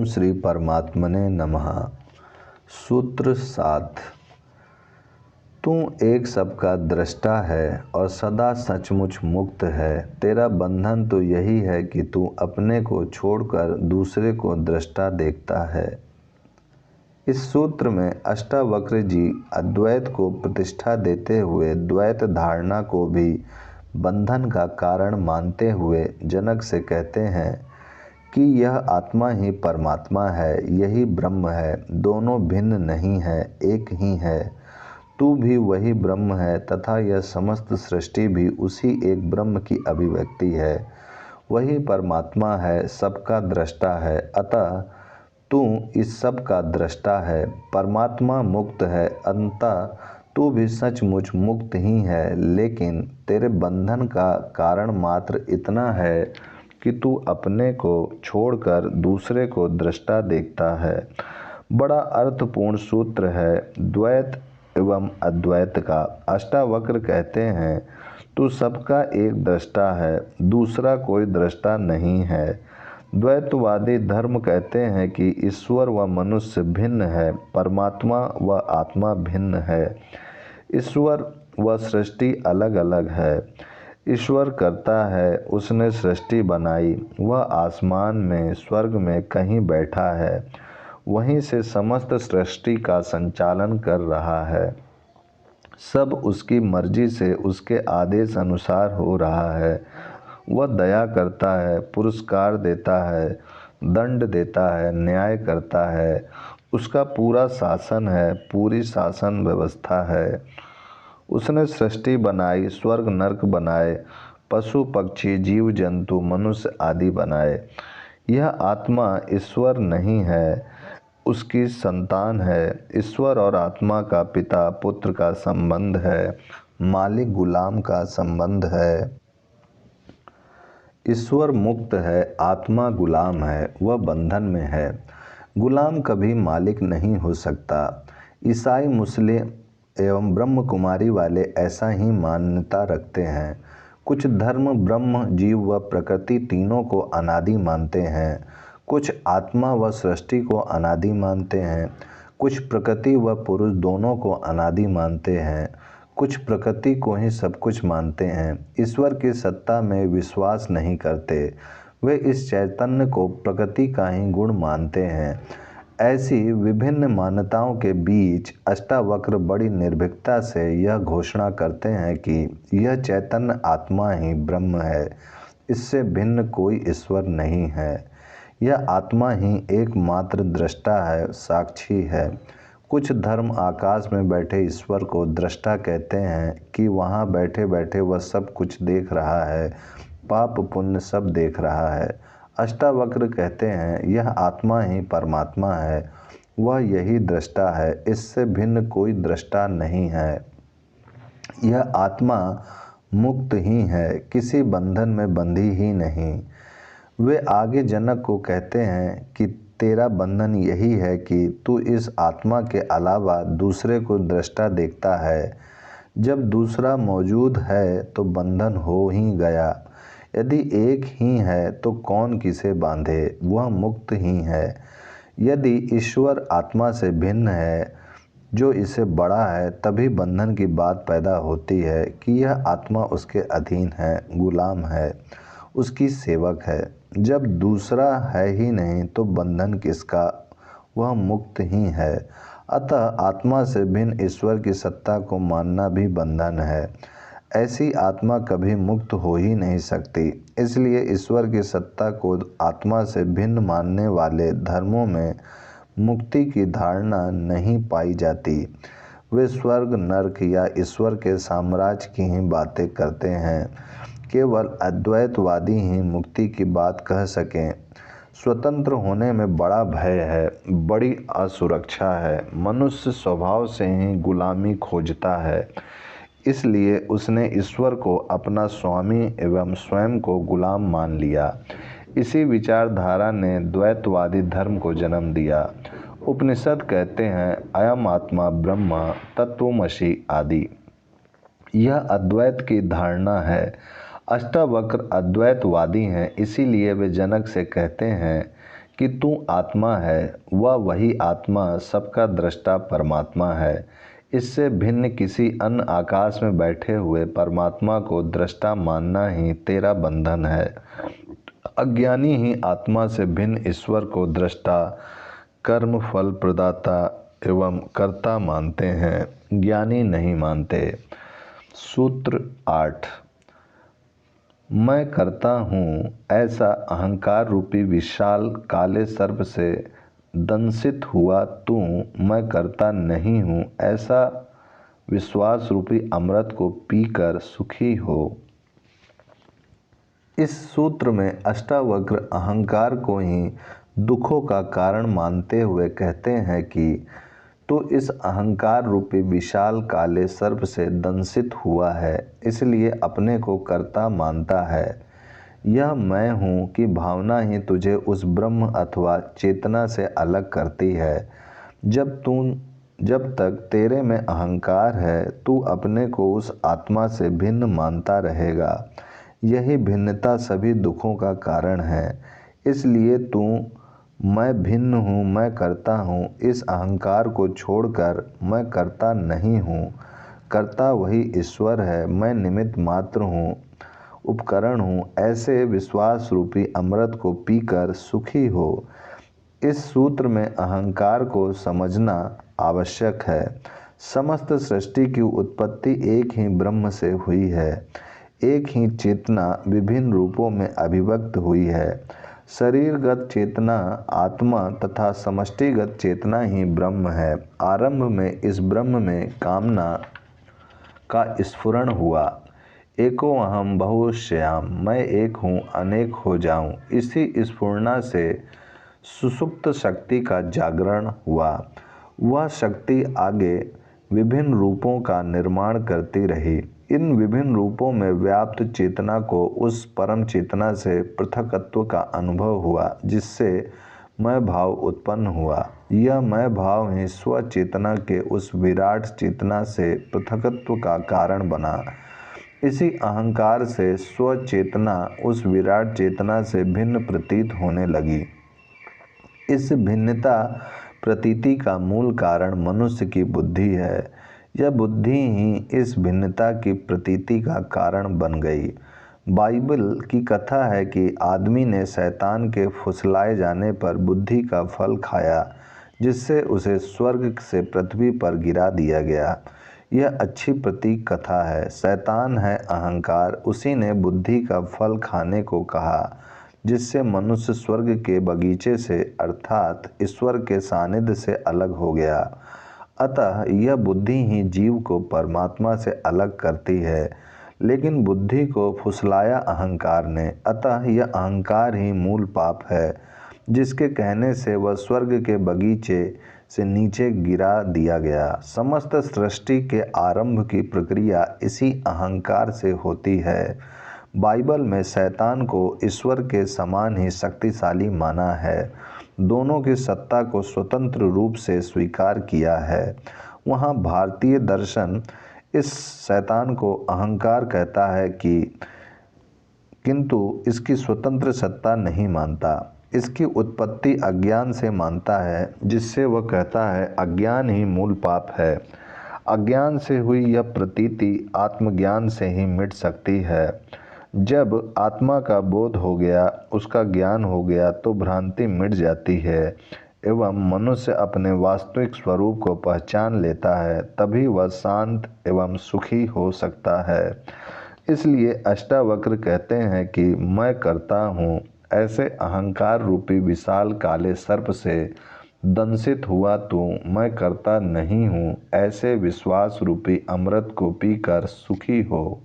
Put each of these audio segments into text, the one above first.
ओम श्री परमात्मने नमः। सूत्र 7। तू एक सबका दृष्टा है और सदा सचमुच मुक्त है। तेरा बंधन तो यही है कि तू अपने को छोड़कर दूसरे को दृष्टा देखता है। इस सूत्र में अष्टावक्र जी अद्वैत को प्रतिष्ठा देते हुए द्वैत धारणा को भी बंधन का कारण मानते हुए जनक से कहते हैं कि यह आत्मा ही परमात्मा है, यही ब्रह्म है, दोनों भिन्न नहीं है, एक ही है। तू भी वही ब्रह्म है तथा यह समस्त सृष्टि भी उसी एक ब्रह्म की अभिव्यक्ति है। वही परमात्मा है, सबका दृष्टा है, अतः तू इस सब का दृष्टा है। परमात्मा मुक्त है, अंततः तू भी सचमुच मुक्त ही है, लेकिन तेरे बंधन का कारण मात्र इतना है कि तू अपने को छोड़कर दूसरे को दृष्टा देखता है। बड़ा अर्थपूर्ण सूत्र है द्वैत एवं अद्वैत का। अष्टावक्र कहते हैं तू सबका एक दृष्टा है, दूसरा कोई दृष्टा नहीं है। द्वैतवादी धर्म कहते हैं कि ईश्वर व मनुष्य भिन्न है, परमात्मा व आत्मा भिन्न है। ईश्वर व सृष्टि अलग अलग है। ईश्वर करता है, उसने सृष्टि बनाई, वह आसमान में स्वर्ग में कहीं बैठा है, वहीं से समस्त सृष्टि का संचालन कर रहा है। सब उसकी मर्जी से उसके आदेश अनुसार हो रहा है। वह दया करता है, पुरस्कार देता है, दंड देता है, न्याय करता है। उसका पूरा शासन है, पूरी शासन व्यवस्था है। उसने सृष्टि बनाई, स्वर्ग नरक बनाए, पशु पक्षी जीव जंतु मनुष्य आदि बनाए। यह आत्मा ईश्वर नहीं है, उसकी संतान है। ईश्वर और आत्मा का पिता पुत्र का संबंध है, मालिक गुलाम का संबंध है। ईश्वर मुक्त है, आत्मा गुलाम है, वह बंधन में है। गुलाम कभी मालिक नहीं हो सकता। ईसाई मुस्लिम एवं ब्रह्म कुमारी वाले ऐसा ही मान्यता रखते हैं। कुछ धर्म ब्रह्म जीव व प्रकृति तीनों को अनादि मानते हैं। कुछ आत्मा व सृष्टि को अनादि मानते हैं। कुछ प्रकृति व पुरुष दोनों को अनादि मानते हैं। कुछ प्रकृति को ही सब कुछ मानते हैं। ईश्वर की सत्ता में विश्वास नहीं करते। वे इस चैतन्य को प्रकृति का ही गुण मानते हैं। ऐसी विभिन्न मान्यताओं के बीच अष्टावक्र बड़ी निर्भीकता से यह घोषणा करते हैं कि यह चैतन्य आत्मा ही ब्रह्म है, इससे भिन्न कोई ईश्वर नहीं है। यह आत्मा ही एकमात्र दृष्टा है, साक्षी है। कुछ धर्म आकाश में बैठे ईश्वर को दृष्टा कहते हैं कि वहाँ बैठे बैठे वह सब कुछ देख रहा है, पाप पुण्य सब देख रहा है। अष्टावक्र कहते हैं यह आत्मा ही परमात्मा है, वह यही दृष्टा है, इससे भिन्न कोई दृष्टा नहीं है। यह आत्मा मुक्त ही है, किसी बंधन में बंधी ही नहीं। वे आगे जनक को कहते हैं कि तेरा बंधन यही है कि तू इस आत्मा के अलावा दूसरे को दृष्टा देखता है। जब दूसरा मौजूद है तो बंधन हो ही गया। यदि एक ही है तो कौन किसे बांधे, वह मुक्त ही है। यदि ईश्वर आत्मा से भिन्न है, जो इसे बड़ा है, तभी बंधन की बात पैदा होती है कि यह आत्मा उसके अधीन है, गुलाम है, उसकी सेवक है। जब दूसरा है ही नहीं तो बंधन किसका, वह मुक्त ही है। अतः आत्मा से भिन्न ईश्वर की सत्ता को मानना भी बंधन है। ऐसी आत्मा कभी मुक्त हो ही नहीं सकती। इसलिए ईश्वर की सत्ता को आत्मा से भिन्न मानने वाले धर्मों में मुक्ति की धारणा नहीं पाई जाती। वे स्वर्ग नरक या ईश्वर के साम्राज्य की ही बातें करते हैं। केवल अद्वैतवादी ही मुक्ति की बात कह सकें। स्वतंत्र होने में बड़ा भय है, बड़ी असुरक्षा है। मनुष्य स्वभाव से ही गुलामी खोजता है, इसलिए उसने ईश्वर को अपना स्वामी एवं स्वयं को गुलाम मान लिया। इसी विचारधारा ने द्वैतवादी धर्म को जन्म दिया। उपनिषद कहते हैं अयम आत्मा ब्रह्म तत्वमसि आदि। यह अद्वैत की धारणा है। अष्टावक्र अद्वैतवादी हैं, इसीलिए वे जनक से कहते हैं कि तू आत्मा है, वह वही आत्मा सबका दृष्टा परमात्मा है। इससे भिन्न किसी अन्य आकाश में बैठे हुए परमात्मा को दृष्टा मानना ही तेरा बंधन है। अज्ञानी ही आत्मा से भिन्न ईश्वर को दृष्टा, कर्म फल प्रदाता एवं कर्ता मानते हैं, ज्ञानी नहीं मानते। सूत्र 8। मैं करता हूँ ऐसा अहंकार रूपी विशाल काले सर्प से दंशित हुआ तू मैं करता नहीं हूँ ऐसा विश्वास रूपी अमृत को पीकर सुखी हो। इस सूत्र में अष्टावक्र अहंकार को ही दुखों का कारण मानते हुए कहते हैं कि तो इस अहंकार रूपी विशाल काले सर्प से दंशित हुआ है, इसलिए अपने को कर्ता मानता है। यह मैं हूँ कि भावना ही तुझे उस ब्रह्म अथवा चेतना से अलग करती है। जब तक तेरे में अहंकार है, तू अपने को उस आत्मा से भिन्न मानता रहेगा। यही भिन्नता सभी दुखों का कारण है। इसलिए तू मैं भिन्न हूँ, मैं करता हूँ, इस अहंकार को छोड़कर मैं करता नहीं हूँ। करता वही ईश्वर है, मैं निमित्त मात्र हूँ, उपकरण हूँ, ऐसे विश्वास रूपी अमृत को पीकर सुखी हो। इस सूत्र में अहंकार को समझना आवश्यक है। समस्त सृष्टि की उत्पत्ति एक ही ब्रह्म से हुई है। एक ही चेतना विभिन्न रूपों में अभिव्यक्त हुई है। शरीरगत चेतना आत्मा तथा समष्टिगत चेतना ही ब्रह्म है। आरंभ में इस ब्रह्म में कामना का स्फुरण हुआ। एको अहम बहुश्याम, मैं एक हूँ अनेक हो जाऊँ। इसी स्फुरना से सुसुप्त शक्ति का जागरण हुआ। वह शक्ति आगे विभिन्न रूपों का निर्माण करती रही। इन विभिन्न रूपों में व्याप्त चेतना को उस परम चेतना से पृथकत्व का अनुभव हुआ, जिससे मैं भाव उत्पन्न हुआ। यह मैं भाव ही स्व चेतना के उस विराट चेतना से पृथकत्व का कारण बना। इसी अहंकार से स्व चेतना उस विराट चेतना से भिन्न प्रतीत होने लगी। इस भिन्नता प्रतीति का मूल कारण मनुष्य की बुद्धि है। यह बुद्धि ही इस भिन्नता की प्रतीति का कारण बन गई। बाइबल की कथा है कि आदमी ने शैतान के फुसलाए जाने पर बुद्धि का फल खाया, जिससे उसे स्वर्ग से पृथ्वी पर गिरा दिया गया। यह अच्छी प्रतीक कथा है। शैतान है अहंकार, उसी ने बुद्धि का फल खाने को कहा, जिससे मनुष्य स्वर्ग के बगीचे से अर्थात ईश्वर के सानिध्य से अलग हो गया। अतः यह बुद्धि ही जीव को परमात्मा से अलग करती है, लेकिन बुद्धि को फुसलाया अहंकार ने। अतः यह अहंकार ही मूल पाप है, जिसके कहने से वह स्वर्ग के बगीचे से नीचे गिरा दिया गया। समस्त सृष्टि के आरंभ की प्रक्रिया इसी अहंकार से होती है। बाइबल में शैतान को ईश्वर के समान ही शक्तिशाली माना है। दोनों की सत्ता को स्वतंत्र रूप से स्वीकार किया है। वहाँ भारतीय दर्शन इस शैतान को अहंकार कहता है किंतु इसकी स्वतंत्र सत्ता नहीं मानता। इसकी उत्पत्ति अज्ञान से मानता है, जिससे वह कहता है अज्ञान ही मूल पाप है। अज्ञान से हुई यह प्रतीति आत्मज्ञान से ही मिट सकती है। जब आत्मा का बोध हो गया, उसका ज्ञान हो गया, तो भ्रांति मिट जाती है एवं मनुष्य अपने वास्तविक स्वरूप को पहचान लेता है। तभी वह शांत एवं सुखी हो सकता है। इसलिए अष्टावक्र कहते हैं कि मैं करता हूँ ऐसे अहंकार रूपी विशाल काले सर्प से दंशित हुआ तू मैं करता नहीं हूँ ऐसे विश्वास रूपी अमृत को पीकर सुखी हो।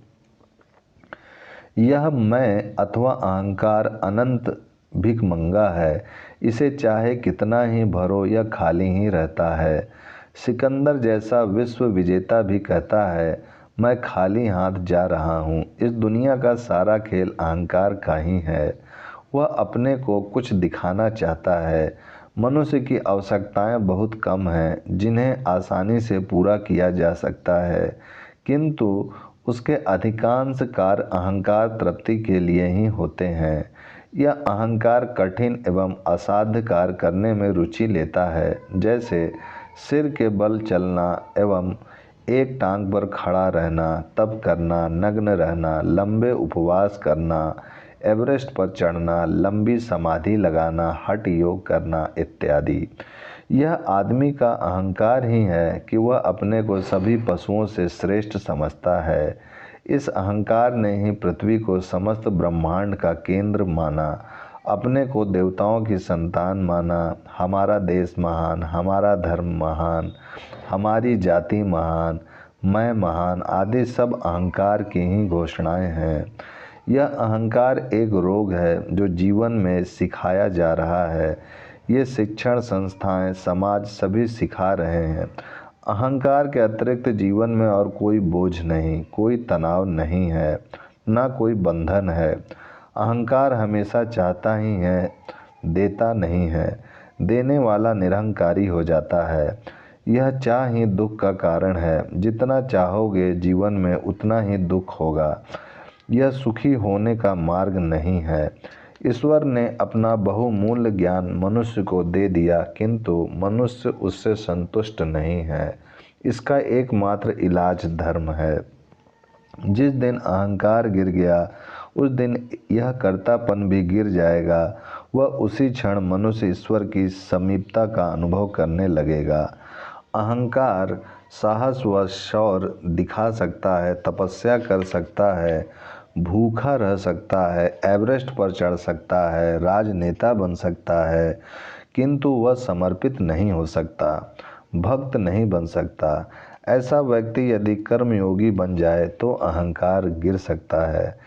यह मैं अथवा अहंकार अनंत भिखमंगा है। इसे चाहे कितना ही भरो यह खाली ही रहता है। सिकंदर जैसा विश्व विजेता भी कहता है मैं खाली हाथ जा रहा हूँ। इस दुनिया का सारा खेल अहंकार का ही है। वह अपने को कुछ दिखाना चाहता है। मनुष्य की आवश्यकताएं बहुत कम हैं, जिन्हें आसानी से पूरा किया जा सकता है, किंतु उसके अधिकांश कार्य अहंकार तृप्ति के लिए ही होते हैं। यह अहंकार कठिन एवं असाध्य कार्य करने में रुचि लेता है, जैसे सिर के बल चलना एवं एक टांग पर खड़ा रहना, तप करना, नग्न रहना, लंबे उपवास करना, एवरेस्ट पर चढ़ना, लंबी समाधि लगाना, हठ योग करना इत्यादि। यह आदमी का अहंकार ही है कि वह अपने को सभी पशुओं से श्रेष्ठ समझता है। इस अहंकार ने ही पृथ्वी को समस्त ब्रह्मांड का केंद्र माना, अपने को देवताओं की संतान माना, हमारा देश महान, हमारा धर्म महान, हमारी जाति महान, मैं महान आदि सब अहंकार की ही घोषणाएं हैं। यह अहंकार एक रोग है जो जीवन में सिखाया जा रहा है। ये शिक्षण संस्थाएं, समाज सभी सिखा रहे हैं। अहंकार के अतिरिक्त जीवन में और कोई बोझ नहीं, कोई तनाव नहीं है, ना कोई बंधन है। अहंकार हमेशा चाहता ही है, देता नहीं है। देने वाला निरहंकारी हो जाता है। यह चाह ही दुख का कारण है। जितना चाहोगे जीवन में उतना ही दुख होगा। यह सुखी होने का मार्ग नहीं है। ईश्वर ने अपना बहुमूल्य ज्ञान मनुष्य को दे दिया, किंतु मनुष्य उससे संतुष्ट नहीं है। इसका एकमात्र इलाज धर्म है। जिस दिन अहंकार गिर गया उस दिन यह कर्तापन भी गिर जाएगा। वह उसी क्षण मनुष्य ईश्वर की समीपता का अनुभव करने लगेगा। अहंकार साहस व शौर्य दिखा सकता है, तपस्या कर सकता है, भूखा रह सकता है, एवरेस्ट पर चढ़ सकता है, राजनेता बन सकता है, किंतु वह समर्पित नहीं हो सकता, भक्त नहीं बन सकता। ऐसा व्यक्ति यदि कर्मयोगी बन जाए तो अहंकार गिर सकता है।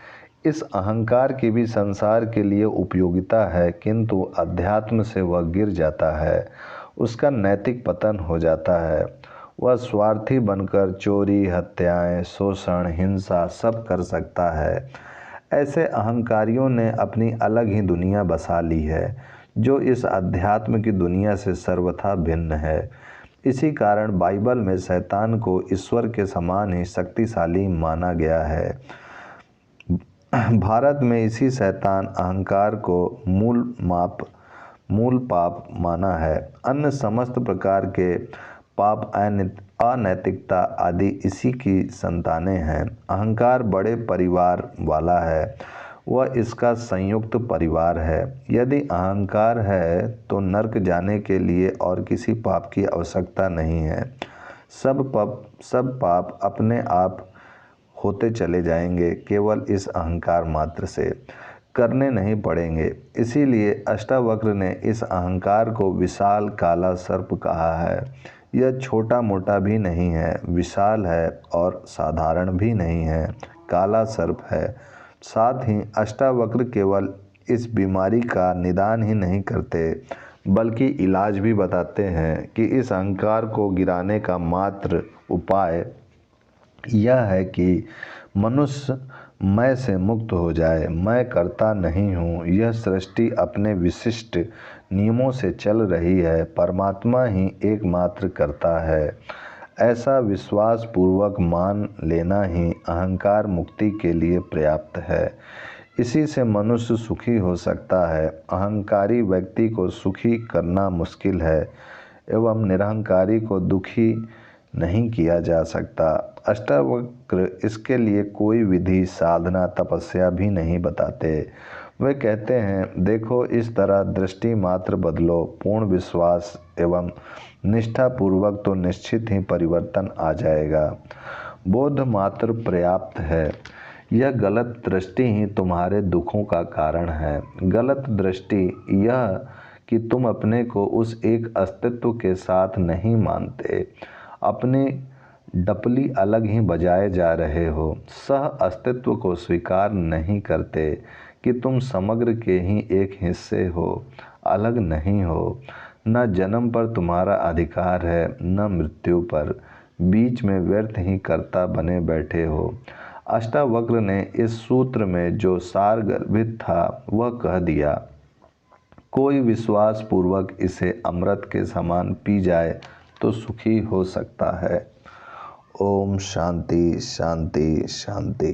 इस अहंकार की भी संसार के लिए उपयोगिता है, किंतु अध्यात्म से वह गिर जाता है। उसका नैतिक पतन हो जाता है। वह स्वार्थी बनकर चोरी, हत्याएं, शोषण, हिंसा सब कर सकता है। ऐसे अहंकारियों ने अपनी अलग ही दुनिया बसा ली है, जो इस अध्यात्म की दुनिया से सर्वथा भिन्न है। इसी कारण बाइबल में शैतान को ईश्वर के समान ही शक्तिशाली माना गया है। भारत में इसी शैतान अहंकार को मूल पाप माना है। अन्य समस्त प्रकार के पाप, अनैतिकता आदि इसी की संतानें हैं। अहंकार बड़े परिवार वाला है। वह इसका संयुक्त परिवार है। यदि अहंकार है तो नरक जाने के लिए और किसी पाप की आवश्यकता नहीं है। सब पाप अपने आप होते चले जाएंगे, केवल इस अहंकार मात्र से करने नहीं पड़ेंगे। इसीलिए अष्टावक्र ने इस अहंकार को विशाल काला सर्प कहा है। यह छोटा मोटा भी नहीं है, विशाल है और साधारण भी नहीं है, काला सर्प है। साथ ही अष्टावक्र केवल इस बीमारी का निदान ही नहीं करते, बल्कि इलाज भी बताते हैं कि इस अहंकार को गिराने का मात्र उपाय यह है कि मनुष्य मैं से मुक्त हो जाए। मैं करता नहीं हूँ, यह सृष्टि अपने विशिष्ट नियमों से चल रही है, परमात्मा ही एकमात्र करता है। ऐसा विश्वास पूर्वक मान लेना ही अहंकार मुक्ति के लिए पर्याप्त है। इसी से मनुष्य सुखी हो सकता है। अहंकारी व्यक्ति को सुखी करना मुश्किल है एवं निरहंकारी को दुखी नहीं किया जा सकता। अष्टावक्र इसके लिए कोई विधि, साधना, तपस्या भी नहीं बताते। वे कहते हैं, देखो इस तरह दृष्टि मात्र बदलो, पूर्ण विश्वास एवं निष्ठा पूर्वक तो निश्चित ही परिवर्तन आ जाएगा। बोध मात्र पर्याप्त है। यह गलत दृष्टि ही तुम्हारे दुखों का कारण है। गलत दृष्टि यह कि तुम अपने को उस एक अस्तित्व के साथ नहीं मानते, अपनी डपली अलग ही बजाए जा रहे हो। सह अस्तित्व को स्वीकार नहीं करते कि तुम समग्र के ही एक हिस्से हो, अलग नहीं हो। न जन्म पर तुम्हारा अधिकार है, न मृत्यु पर। बीच में व्यर्थ ही कर्ता बने बैठे हो। अष्टावक्र ने इस सूत्र में जो सार गर्भित था वह कह दिया। कोई विश्वास पूर्वक इसे अमृत के समान पी जाए तो सुखी हो सकता है। ओम शांति शांति शांति।